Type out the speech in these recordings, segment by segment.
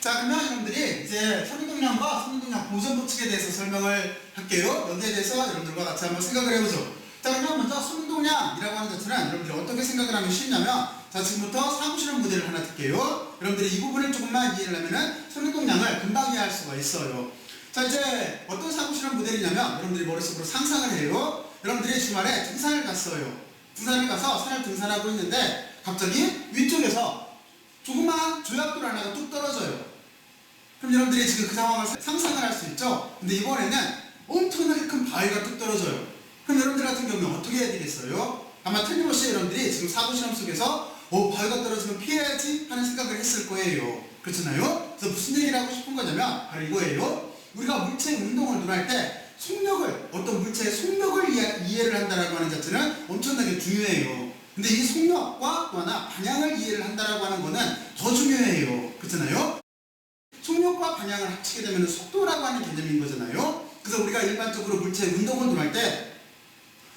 자, 그러면 여러분들이 이제 선운동량과 선운동량 보전 법칙에 대해서 설명을 할게요. 여기에 대해서 여러분들과 같이 한번 생각을 해보죠. 자, 그러면 먼저 선운동량이라고 하는 자체는 여러분들이 어떻게 생각을 하면 쉽냐면, 자, 지금부터 사무실험 모델을 하나 드릴게요. 여러분들이 이 부분을 조금만 이해를 하면은 선운동량을 금방 이해할 수가 있어요. 자, 이제 어떤 사무실험 모델이냐면, 여러분들이 머릿속으로 상상을 해요. 여러분들이 주말에 등산을 갔어요. 등산을 가서 산을 등산하고 있는데 갑자기 위쪽에서 조그마한 조약돌 하나가 뚝 떨어져요. 그럼 여러분들이 지금 그 상황을 상상을 할 수 있죠? 근데 이번에는 엄청나게 큰 바위가 뚝 떨어져요. 그럼 여러분들 같은 경우는 어떻게 해야 되겠어요? 아마 틀림없이 여러분들이 지금 사고실험 속에서 바위가 떨어지면 피해야지 하는 생각을 했을 거예요. 그렇잖아요? 그래서 무슨 얘기를 하고 싶은 거냐면 바로 이거예요. 우리가 물체 운동을 논할 때 속력을, 어떤 물체의 속력을 이해를 한다라고 하는 자체는 엄청나게 중요해요. 근데 이 속력과 또 하나 방향을 이해를 한다라고 하는 거는 더 중요해요. 그렇잖아요? 속력과 방향을 합치게 되면 속도라고 하는 개념인 거잖아요. 그래서 우리가 일반적으로 물체의 운동을 논할 때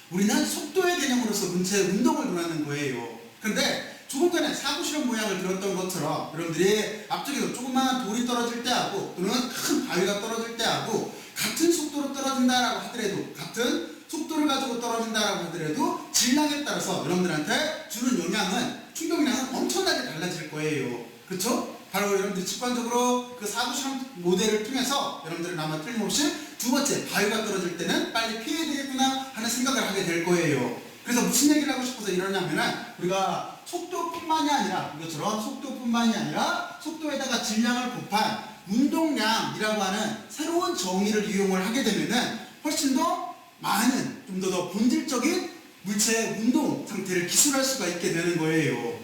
우리는 속도의 개념으로서 물체의 운동을 논하는 거예요. 그런데 조금 전에 사고실험 모양을 들었던 것처럼 여러분들이 앞쪽에서 조그마한 돌이 떨어질 때하고 또는 큰 바위가 떨어질 때하고 같은 속도로 떨어진다라고 하더라도, 같은 속도를 가지고 떨어진다라고 하더라도 질량에 따라서 여러분들한테 주는 영향은, 충격량은 엄청나게 달라질 거예요. 그렇죠? 바로 여러분들이 직관적으로 그 사고실험 모델을 통해서 여러분들은 아마 틀림없이 두 번째, 바위가 떨어질 때는 빨리 피해야 되겠구나 하는 생각을 하게 될 거예요. 그래서 무슨 얘기를 하고 싶어서 이러냐면은, 우리가 속도뿐만이 아니라, 이것처럼 속도뿐만이 아니라 속도에다가 질량을 곱한 운동량이라고 하는 새로운 정의를 이용을 하게 되면은 훨씬 더 많은, 좀 더 본질적인 물체의 운동 상태를 기술할 수가 있게 되는 거예요.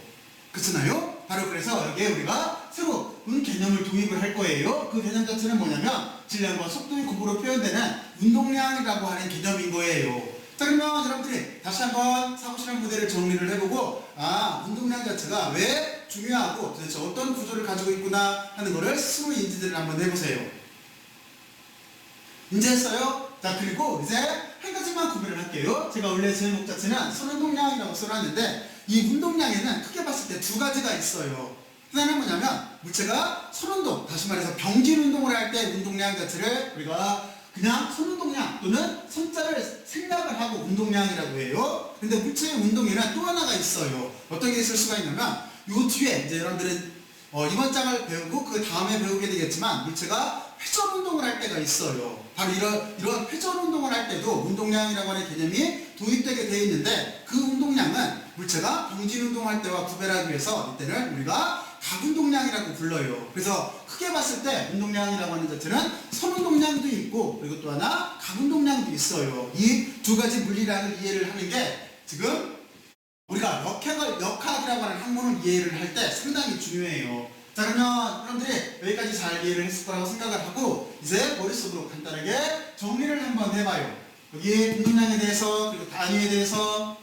그렇잖아요? 바로 그래서 여기에 우리가 새로운 개념을 도입을 할 거예요. 그 개념 자체는 뭐냐면 질량과 속도의 곱으로 표현되는 운동량이라고 하는 개념인 거예요. 자, 그러면 여러분들이 다시 한번 사고실험 모델을 정리를 해보고, 운동량 자체가 왜 중요하고 도대체 어떤 구조를 가지고 있구나 하는 거를 스스로 인지를 한번 해보세요. 인지했어요? 자, 그리고 이제 한 가지만 구별을 할게요. 제가 원래 제목 자체는 선운동량이라고 써놨는데, 이 운동량에는 크게 봤을 때 두 가지가 있어요. 하나는 뭐냐면 물체가 선운동, 다시 말해서 병진 운동을 할 때 운동량 자체를 우리가 그냥 선운동량 또는 선자를 생략을 하고 운동량이라고 해요. 근데 물체의 운동에는 또 하나가 있어요. 어떤 게 있을 수가 있냐면, 요 뒤에 이제 여러분들은 이번 장을 배우고 그 다음에 배우게 되겠지만, 물체가 회전 운동을 할 때가 있어요. 바로 이런 회전 운동을 할 때도 운동량이라고 하는 개념이 도입되게 되어 있는데, 그 운동량은 물체가 병진 운동할 때와 구별하기 위해서 이때는 우리가 각운동량이라고 불러요. 그래서 크게 봤을 때 운동량이라고 하는 자체는 선운동량도 있고, 그리고 또 하나 각운동량도 있어요. 이 두 가지 물리량을 이해를 하는 게 지금 우리가 역학이라고 하는 학문을 이해를 할 때 상당히 중요해요. 자, 그러면 여러분들이 여기까지 잘 이해를 했을 거라고 생각을 하고, 이제 머릿속으로 간단하게 정리를 한번 해봐요. 여기 운동량에 대해서, 그리고 단위에 대해서.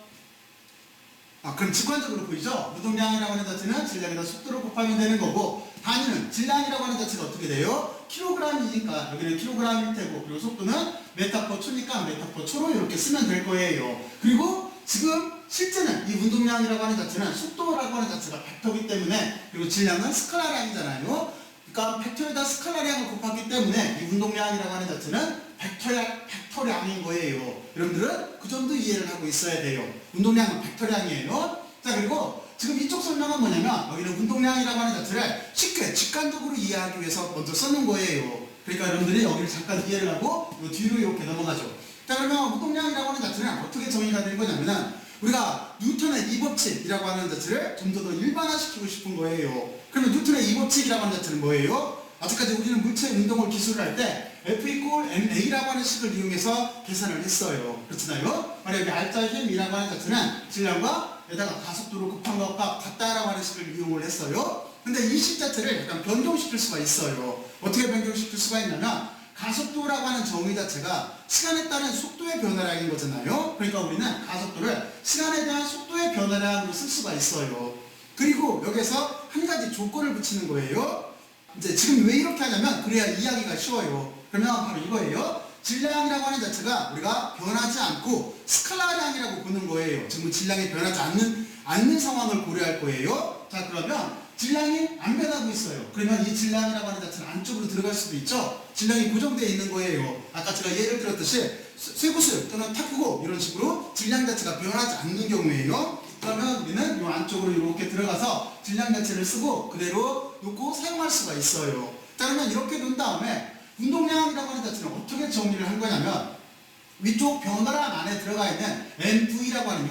그럼 직관적으로 보이죠? 운동량이라고 하는 자체는 질량에다 속도를 곱하면 되는 거고, 단위는 질량이라고 하는 자체가 어떻게 돼요? 킬로그램이니까 여기는 킬로그램일 테고, 그리고 속도는 메타 퍼 초니까 메타 퍼 초로 이렇게 쓰면 될 거예요. 그리고 지금 실제는 이 운동량이라고 하는 자체는 속도라고 하는 자체가 벡터이기 때문에, 그리고 질량은 스칼라량이잖아요. 그러니까 벡터에다 스칼라량을 곱하기 때문에 이 운동량이라고 하는 자체는 벡터량인 거예요. 여러분들은 그 정도 이해를 하고 있어야 돼요. 운동량은 벡터량이에요. 자, 그리고 지금 이쪽 설명은 뭐냐면, 여기는 운동량이라고 하는 자체를 쉽게 직관적으로 이해하기 위해서 먼저 써놓은 거예요. 그러니까 여러분들이 여기를 잠깐 이해를 하고 요 뒤로 이렇게 넘어가죠. 자, 그러면 운동량이라고 하는 자체는 어떻게 정의가 되는 거냐면은, 우리가 뉴턴의 이법칙이라고 하는 자체를 좀 더 일반화시키고 싶은 거예요. 그러면 뉴턴의 이법칙이라고 하는 자체는 뭐예요? 아직까지 우리는 물체의 운동을 기술을 할 때 F = ma라고 하는 식을 이용해서 계산을 했어요. 그렇잖아요? 만약 여기 R자의 힘이라고 하는 자체는 질량과 에다가 가속도를 곱한 것과 같다라고 하는 식을 이용을 했어요. 근데 이 식 자체를 약간 변경시킬 수가 있어요. 어떻게 변경시킬 수가 있냐면, 가속도라고 하는 정의 자체가 시간에 따른 속도의 변화량인 거잖아요. 그러니까 우리는 가속도를 시간에 대한 속도의 변화량으로 쓸 수가 있어요. 그리고 여기서 한 가지 조건을 붙이는 거예요. 이제 지금 왜 이렇게 하냐면, 그래야 이해하기가 쉬워요. 그러면 바로 이거예요. 질량이라고 하는 자체가 우리가 변하지 않고 스칼라량이라고 보는 거예요. 지금 질량이 변하지 않는 상황을 고려할 거예요. 자, 그러면 질량이 안 변하고 있어요. 그러면 이 질량이라고 하는 자체는 안쪽으로 들어갈 수도 있죠. 질량이 고정되어 있는 거예요. 아까 제가 예를 들었듯이 쇠구슬 또는 탁구공 이런 식으로 질량 자체가 변하지 않는 경우에요. 그러면 우리는 이 안쪽으로 이렇게 들어가서 질량 자체를 쓰고 그대로 놓고 사용할 수가 있어요. 자, 그러면 이렇게 놓은 다음에 운동량이라고 하는 자체는 어떻게 정리를 한 거냐면 위쪽 변화량 안에 들어가 있는 MV라고 하는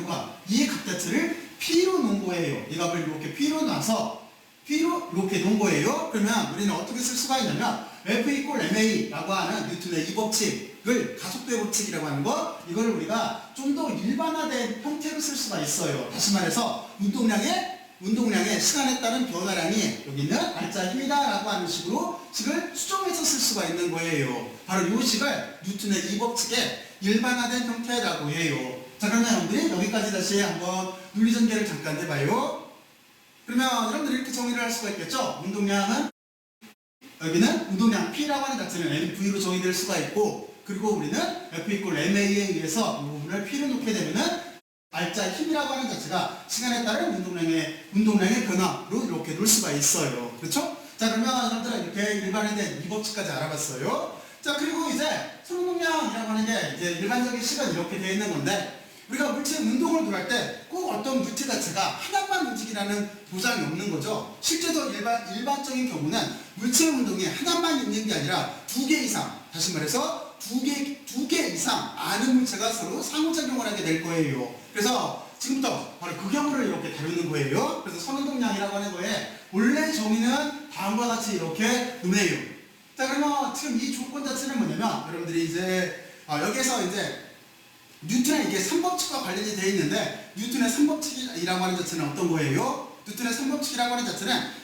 이 값 자체를 P로 놓은 거예요. 이 값을 이렇게 P로 놔서 P로 이렇게 놓은 거예요. 그러면 우리는 어떻게 쓸 수가 있냐면 F 이퀄 MA라고 하는 뉴턴의 이 법칙을 가속도의 법칙이라고 하는 거 이거를 우리가 좀 더 일반화된 형태로 쓸 수가 있어요. 다시 말해서 운동량의 시간에 따른 변화량이 여기 있는 알짜 힘이다라고 하는 식을 수정해서 쓸 수가 있는 거예요. 바로 이 식을 뉴턴의 이 법칙의 일반화된 형태라고 해요. 자, 그러면 여러분들이 여기까지 다시 한번 논리전개를 잠깐 해봐요. 그러면 여러분들이 이렇게 정의를 할 수가 있겠죠. 운동량은 여기는 운동량 P라고 하는 자체는 MV로 정의될 수가 있고 그리고 우리는 F 이퀄 MA에 의해서 이 부분을 P로 놓게 되면은 알짜 힘이라고 하는 자체가 시간에 따른 운동량의 변화로 이렇게 놓을 수가 있어요. 그렇죠? 자, 그러면 여러분들은 이렇게 일반화된 이 법칙까지 알아봤어요. 자, 그리고 이제 손운동량이라고 하는 게 이제 일반적인 식은 이렇게 되어 있는 건데 우리가 물체 운동을 들어갈 때 꼭 어떤 물체 자체가 하나만 움직이라는 보장이 없는 거죠. 실제로 일반적인 경우는 물체 운동이 하나만 있는 게 아니라 두 개 이상, 다시 말해서 두 개 이상 아는 물체가 서로 상호작용을 하게 될 거예요. 그래서 지금부터 바로 그 경우를 이렇게 다루는 거예요. 그래서 선운동량이라고 하는 거에 원래 정의는 다음과 같이 이렇게 음해요. 자, 그러면 지금 이 조건 자체는 뭐냐면 여러분들이 이제 여기에서 이제 뉴턴의 이게 3법칙과 관련이 되어 있는데 뉴턴의 3법칙이라고 하는 자체는 어떤 거예요? 뉴턴의 3법칙이라고 하는 자체는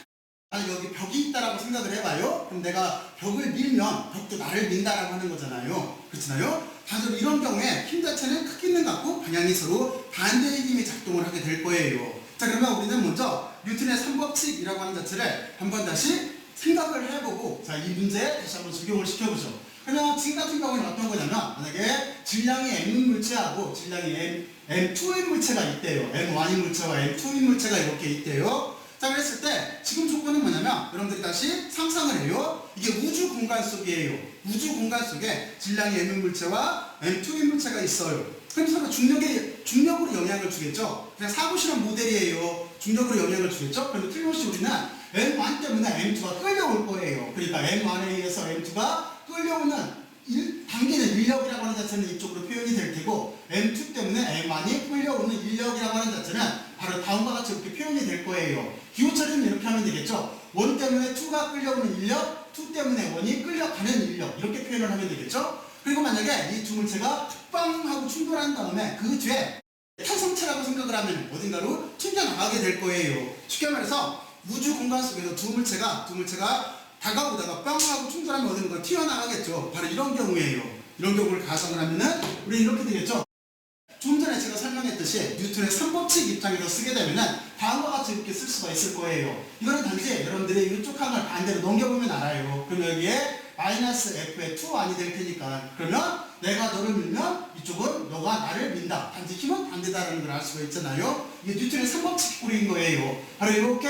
여기 벽이 있다라고 생각을 해봐요. 그럼 내가 벽을 밀면 벽도 나를 민다라고 하는 거잖아요. 그렇잖아요? 반대로 이런 경우에 힘 자체는 크기는 같고 방향이 서로 반대의 힘이 작동을 하게 될 거예요. 자, 그러면 우리는 먼저 뉴턴의 3법칙이라고 하는 자체를 한번 다시 생각을 해보고 자, 이 문제에 다시 한번 적용을 시켜보죠. 그러면 지금 같은 경우는 어떤 거냐면 만약에 질량이 M인 물체하고 질량이 M2인 물체가 있대요. M1인 물체와 M2인 물체가 이렇게 있대요. 자, 그랬을 때 지금 조건은 뭐냐면 여러분들이 다시 상상을 해요. 이게 우주 공간 속이에요. 우주 공간 속에 질량이 M인 물체와 M2인 물체가 있어요. 그럼 서로 중력으로 영향을 주겠죠. 그냥 사고실험 모델이에요. 중력으로 영향을 주겠죠. 그런데 틀림없이 우리는 M1 때문에 M2가 끌려올 거예요. 그러니까 M1에 의해서 M2가 끌려오는 당기는 인력이라고 하는 자체는 이쪽으로 표현이 될 테고 M2 때문에 M1이 끌려오는 인력이라고 하는 자체는 바로 다음과 같이 이렇게 표현이 될 거예요. 기호 처리는 이렇게 하면 되겠죠. 1 때문에 2가 끌려오는 인력, 2 때문에 1이 끌려가는 인력 이렇게 표현을 하면 되겠죠. 그리고 만약에 이 두 물체가 빵 하고 충돌한 다음에 그 뒤에 탄성체라고 생각을 하면 어딘가로 튕겨나가게 될 거예요. 쉽게 말해서 우주 공간 속에서 두 물체가 다가오다가 빵 하고 충돌하면 어딘가 튀어나가겠죠. 바로 이런 경우예요. 이런 경우를 가정을 하면은 우리 이렇게 되겠죠. 좀 전에 제가 설명했듯이 뉴턴의 3법칙 입장에서 쓰게 되면은 다음과 같이 이렇게 쓸 수가 있을 거예요. 이거는 단지 여러분들이 이쪽 항을 반대로 넘겨보면 알아요. 그럼 여기에 마이너스 F의 2안이 될 테니까 그러면 내가 너를 밀면 이쪽은 너가 나를 민다. 단지 힘은 반대다라는 걸 알 수가 있잖아요. 이게 뉴턴의 3법칙 꼴인 거예요. 바로 이렇게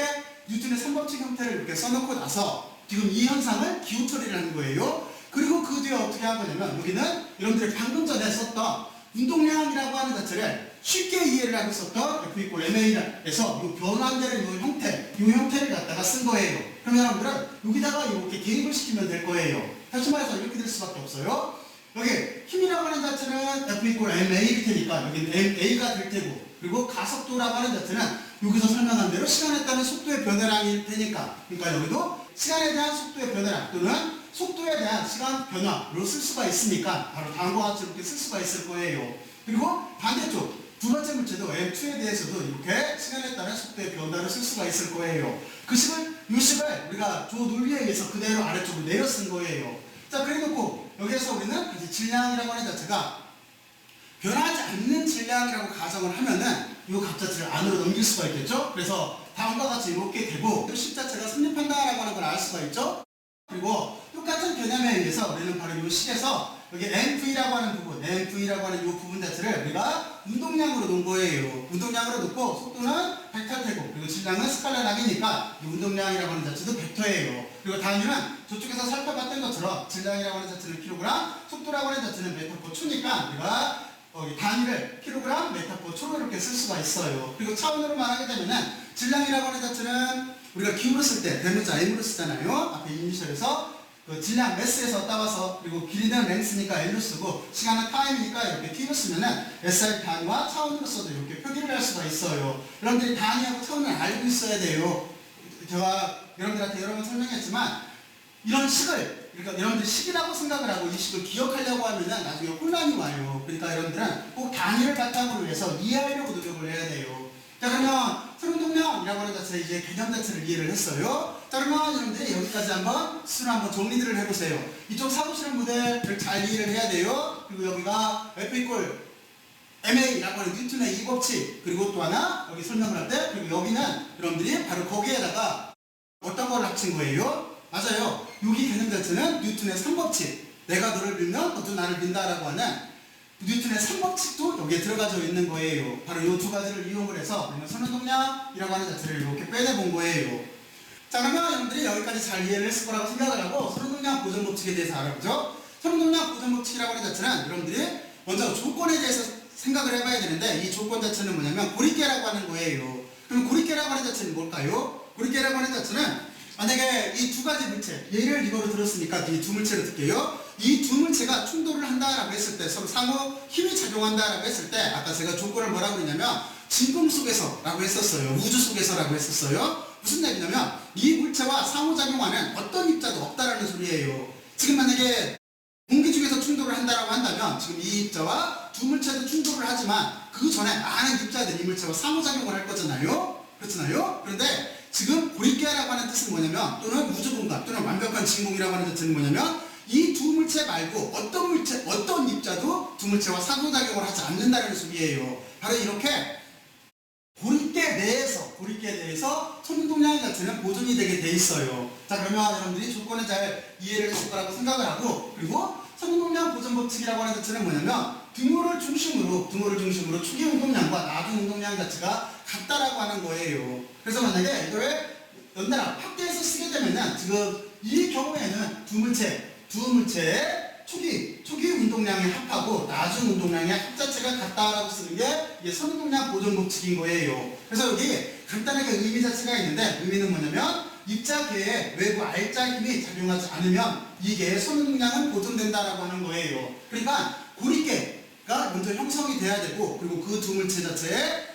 뉴턴의 3법칙 형태를 이렇게 써놓고 나서 지금 이 현상을 기호 처리를 하는 거예요. 그리고 그 뒤에 어떻게 한 거냐면 여기는 여러분들이 방금 전에 썼던 운동량이라고 하는 자체를 쉽게 이해를 하고 썼던 F 이퀄 MA에서 이 변환되는 이 형태를 갖다가 쓴 거예요. 그러면 여러분들은 여기다가 이렇게 개입을 시키면 될 거예요. 다시 말해서 이렇게 될 수밖에 없어요. 여기 힘이라고 하는 자체는 F 이퀄 MA일 테니까 여기는 MA가 될 테고 그리고 가속도라고 하는 자체는 여기서 설명한 대로 시간에 따른 속도의 변화량일 테니까 그러니까 여기도 시간에 대한 속도의 변화량 또는 속도에 대한 시간 변화로 쓸 수가 있으니까 바로 다음과 같이 이렇게 쓸 수가 있을 거예요. 그리고 반대쪽 두 번째 물체도 M2에 대해서도 이렇게 시간에 따른 속도의 변화를 쓸 수가 있을 거예요. 이 식을 우리가 조 논리에 의해서 그대로 아래쪽으로 내려 쓴 거예요. 자, 그래 놓고 여기에서 우리는 다시 질량이라고 하는 자체가 변하지 않는 질량이라고 가정을 하면은 이 값 자체를 안으로 넘길 수가 있겠죠? 그래서 다음과 같이 이렇게 되고 식 자체가 성립한다라고 하는 걸 알 수가 있죠? 그리고 똑같은 개념에 의해서 우리는 바로 이 식에서 여기 MV라고 하는 부분, MV라고 하는 이 부분 자체를 우리가 운동량으로 놓은 거예요. 운동량으로 놓고 속도는 벡터태고 그리고 질량은 스칼라 락이니까 이 운동량이라고 하는 자체도 벡터예요. 그리고 단위는 저쪽에서 살펴봤던 것처럼 질량이라고 하는 자체는 킬로그램, 속도라고 하는 자체는 메터/퍼 초니까 우리가 단위를 킬로그램, 메터/퍼 초로 이렇게 쓸 수가 있어요. 그리고 차원으로 말하게 되면은 질량이라고 하는 자체는 우리가 기호로 쓸 때 대문자 M으로 쓰잖아요. 앞에 이니셜에서 그 질량 매스에서 따와서 그리고 길이는 랭스니까 L로 쓰고 시간은 타임이니까 이렇게 T로 쓰면은 SI 단위와 차원으로 써도 이렇게 표기를 할 수가 있어요. 여러분들이 단위하고 차원을 알고 있어야 돼요. 제가 여러분들한테 여러 번 설명했지만 이런 식을 그러니까 여러분들이 식이라고 생각을 하고 이 식을 기억하려고 하면은 나중에 혼란이 와요. 그러니까 여러분들은 꼭 단위를 바탕으로 해서 이해하려고 노력을 해야 돼요. 자 그러면 선운동량이라고 하는 자체 이제 개념 자체를 이해를 했어요. 자 그러면 여러분들이 여기까지 한번 수를 한번 정리들을 해보세요. 이쪽 사고실험 모델을 잘 이해를 해야 돼요. 그리고 여기가 F 이퀄 MA라고 하는 뉴턴의 이 법칙 그리고 또 하나 여기 설명을 할 때 그리고 여기는 여러분들이 바로 거기에다가 어떤 걸 합친 거예요? 맞아요. 여기 개념 자체는 뉴턴의 3법칙 내가 너를 밀면 너도 나를 민다라고 하는 뉴턴의 3법칙도 여기에 들어가져 있는 거예요. 바로 이 두 가지를 이용을 해서 선운동량이라고 하는 자체를 이렇게 빼내본 거예요. 자 그러면 여러분들이 여기까지 잘 이해를 했을 거라고 생각을 하고 선운동량 보존법칙에 대해서 알아보죠. 선운동량 보존법칙이라고 하는 자체는 여러분들이 먼저 조건에 대해서 생각을 해봐야 되는데 이 조건 자체는 뭐냐면 고립계라고 하는 거예요. 그럼 고립계라고 하는 자체는 뭘까요? 고립계라고 하는 자체는 만약에 이 두 가지 물체 얘를 이거로 들었으니까 이 두 물체를 들게요. 이 두 물체가 충돌을 한다라고 했을 때 서로 상호 힘이 작용한다라고 했을 때 아까 제가 조건을 뭐라고 했냐면 진공 속에서 라고 했었어요. 우주 속에서 라고 했었어요. 무슨 얘기냐면 이 물체와 상호작용하는 어떤 입자도 없다라는 소리예요. 지금 만약에 공기 중에서 충돌을 한다라고 한다면 지금 이 입자와 두 물체도 충돌을 하지만 그 전에 많은 입자들이 이 물체와 상호작용을 할 거잖아요. 그렇잖아요. 그런데 지금 고립계라고 하는 뜻은 뭐냐면 또는 우주공간 또는 완벽한 진공이라고 하는 뜻은 뭐냐면 이 두 물체 말고 어떤 물체, 어떤 입자도 두 물체와 상호작용을 하지 않는다는 소리예요. 바로 이렇게 고립계 내에서 선운동량 자체는 보존이 되게 돼 있어요. 자 그러면 여러분들이 조건을 잘 이해를 했을 거라고 생각을 하고 그리고 선운동량 보존법칙이라고 하는 자체는 뭐냐면 등호를 중심으로 초기 운동량과 나중 운동량 자체가 같다라고 하는 거예요. 그래서 만약에 이거를 연달아 확대해서 쓰게 되면은 지금 이 경우에는 두 물체의 초기 운동량의 합하고 나중 운동량의 합 자체가 같다라고 쓰는 게 이게 선운동량 보존법칙인 거예요. 그래서 여기 간단하게 의미 자체가 있는데 의미는 뭐냐면 입자계에 외부 R자 힘이 작용하지 않으면 이게 선운동량은 보존된다라고 하는 거예요. 그러니까 고립계가 먼저 형성이 돼야 되고 그리고 그 두 물체 자체에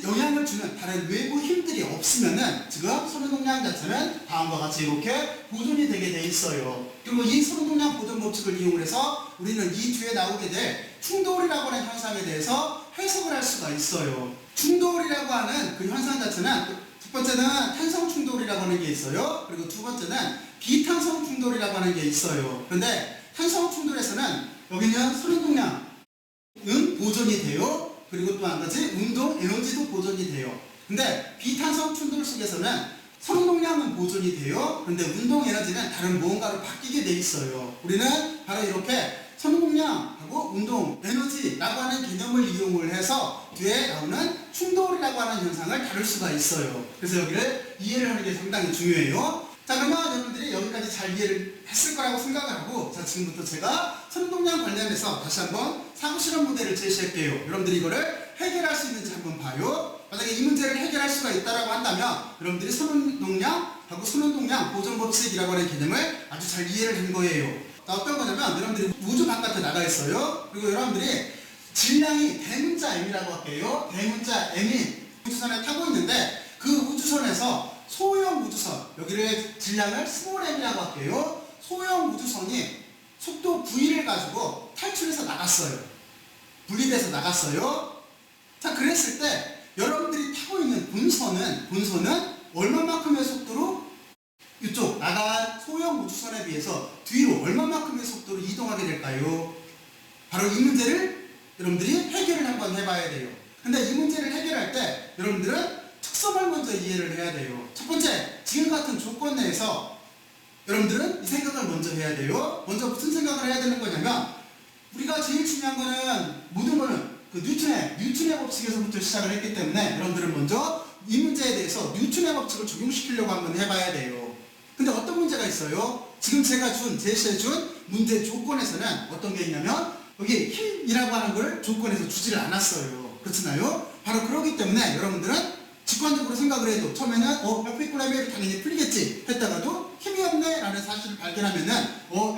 영향을 주는 다른 외부 힘들이 없으면은 지금 선운동량 자체는 다음과 같이 이렇게 보존이 되게 돼 있어요. 그리고 이 선운동량 보존 법칙을 이용해서 우리는 이 뒤에 나오게 될 충돌이라고 하는 현상에 대해서 해석을 할 수가 있어요. 충돌이라고 하는 그 현상 자체는 첫 번째는 탄성 충돌이라고 하는 게 있어요. 그리고 두 번째는 비탄성 충돌이라고 하는 게 있어요. 그런데 탄성 충돌에서는 여기는 선운동량은 보존이 돼요. 그리고 또 한 가지 운동 에너지도 보존이 돼요. 근데 비탄성 충돌 속에서는 선운동량은 보존이 돼요. 그런데 운동 에너지는 다른 무언가로 바뀌게 돼 있어요. 우리는 바로 이렇게 선운동량하고 운동 에너지라고 하는 개념을 이용을 해서 뒤에 나오는 충돌이라고 하는 현상을 다룰 수가 있어요. 그래서 여기를 이해를 하는 게 상당히 중요해요. 자 그러면 여러분들이 여기까지 잘 이해를 했을 거라고 생각을 하고 자 지금부터 제가 선운동량 관련해서 다시 한번 사고실험 모델을 제시할게요. 여러분들이 이거를 해결할 수 있는지 한번 봐요. 만약에 이 문제를 해결할 수가 있다라고 한다면 여러분들이 선운동량하고 선운동량 보존법칙이라고 하는 개념을 아주 잘 이해를 한 거예요. 자 어떤 거냐면 여러분들이 우주 바깥에 나가 있어요. 그리고 여러분들이 질량이 대문자 M이라고 할게요. 대문자 M이 우주선에 타고 있는데 그 우주선에서 소형 우주선, 여기를 질량을 스몰 m이라고 할게요. 소형 우주선이 속도 v를 가지고 탈출해서 나갔어요. 분리돼서 나갔어요. 자, 그랬을 때 여러분들이 타고 있는 본선은 얼마만큼의 속도로 이쪽 나간 소형 우주선에 비해서 뒤로 얼마만큼의 속도로 이동하게 될까요? 바로 이 문제를 여러분들이 해결을 한번 해봐야 돼요. 근데 이 문제를 해결할 때 여러분들은 특성을 먼저 이해를 해야 돼요. 첫 번째, 지금 같은 조건 내에서 여러분들은 이 생각을 먼저 해야 돼요. 먼저 무슨 생각을 해야 되는 거냐면 우리가 제일 중요한 거는 모든 거는 그 뉴턴의 법칙에서부터 시작을 했기 때문에 여러분들은 먼저 이 문제에 대해서 뉴턴의 법칙을 적용시키려고 한번 해봐야 돼요. 근데 어떤 문제가 있어요? 지금 제가 제시해준 문제 조건에서는 어떤 게 있냐면 여기 힘이라고 하는 걸 조건에서 주지를 않았어요. 그렇잖아요? 바로 그렇기 때문에 여러분들은 직관적으로 생각을 해도 처음에는 F 이퀄 MA로 당연히 풀리겠지 했다가도 힘이 없네 라는 사실을 발견하면은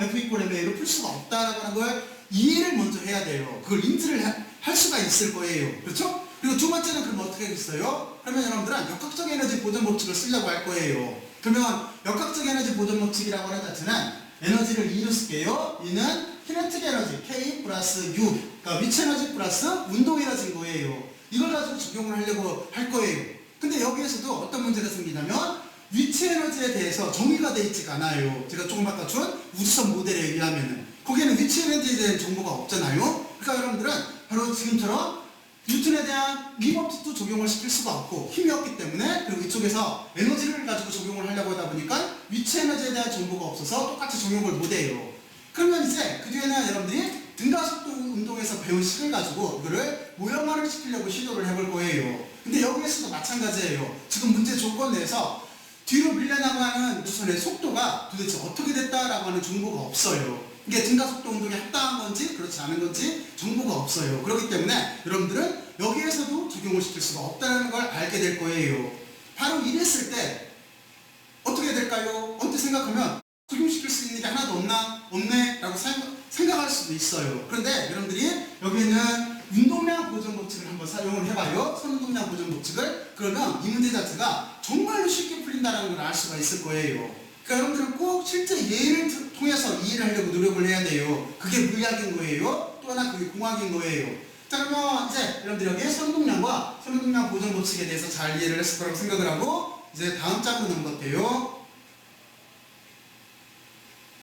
F 이퀄 MA로 풀 수가 없다라고 하는 걸 이해를 먼저 해야 돼요. 그걸 인지를 할 수가 있을 거예요. 그렇죠? 그리고 두 번째는 그럼 어떻게 하겠어요? 그러면 여러분들은 역학적 에너지 보존 법칙을 쓰려고 할 거예요. 그러면 역학적 에너지 보존 법칙이라고 하는 자체는 에너지를 E로 쓸게요. E는 키네틱 에너지 K 플러스 U, 그러니까 위치 에너지 플러스 운동 에너지인 거예요. 이걸 가지고 적용을 하려고 할 거예요. 근데 여기에서도 어떤 문제가 생기냐면 위치 에너지에 대해서 정의가 되어 있지가 않아요. 제가 조금 아까 준 우주선 모델에 의하면은 거기에는 위치 에너지에 대한 정보가 없잖아요. 그러니까 여러분들은 바로 지금처럼 뉴턴에 대한 이 법칙도 적용을 시킬 수가 없고 힘이 없기 때문에, 그리고 이쪽에서 에너지를 가지고 적용을 하려고 하다 보니까 위치 에너지에 대한 정보가 없어서 똑같이 적용을 못해요. 그러면 이제 그 뒤에는 여러분들이 등가속도 운동에서 배운 식을 가지고 이거를 모형화를 시키려고 시도를 해볼 거예요. 근데 여기에서도 마찬가지예요. 지금 문제 조건 내에서 뒤로 밀려나가는 우선의 속도가 도대체 어떻게 됐다라고 하는 정보가 없어요. 이게 등가속도 운동에 합당한 건지 그렇지 않은 건지 정보가 없어요. 그렇기 때문에 여러분들은 여기에서도 적용을 시킬 수가 없다는 걸 알게 될 거예요. 바로 이랬을 때 어떻게 될까요? 언뜻 생각하면 적용시킬 수 있는 게 하나도 없나? 없네? 라고 생각할 수도 있어요. 그런데 여러분들이 여기에는 운동량 보존 법칙을 한번 사용을 해봐요. 선운동량 보존 법칙을. 그러면 이 문제 자체가 정말로 쉽게 풀린다는 걸 알 수가 있을 거예요. 그러니까 여러분들은 꼭 실제 예를 통해서 이해를 하려고 노력을 해야 돼요. 그게 물리학인 거예요. 또 하나 그게 공학인 거예요. 자, 그러면 이제 여러분들이 여기에 선운동량과 선운동량 보존 법칙에 대해서 잘 이해를 했을 거라고 생각을 하고 이제 다음 장으로 넘어갈게요.